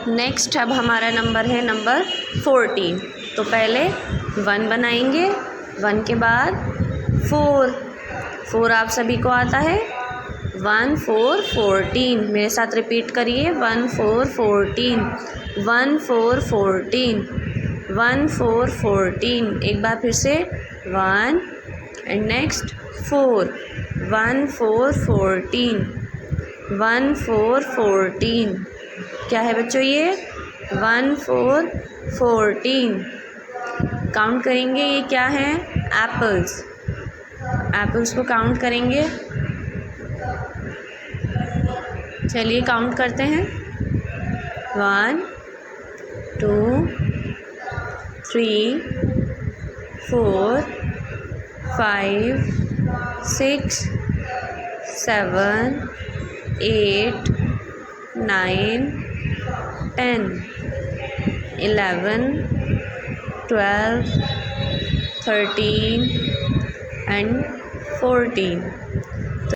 Next अब हमारा number है नंबर 14। तो पहले 1 बनाएंगे, 1 के बाद 4 आप सभी को आता है। 1 4 14 मेरे साथ रिपीट करिए। 1 4 14 1 4 14 1 4 14। एक बार फिर से 1 एंड नेक्स्ट 4 1 4 14 1 4 14। क्या है बच्चों ये? 1 4 14। काउंट करेंगे, ये क्या है? एप्पल्स। एप्पल्स को काउंट करेंगे। चलिए काउंट करते हैं। 1 2 3 4 5 6 7 8 9 10 11 12 13 and 14।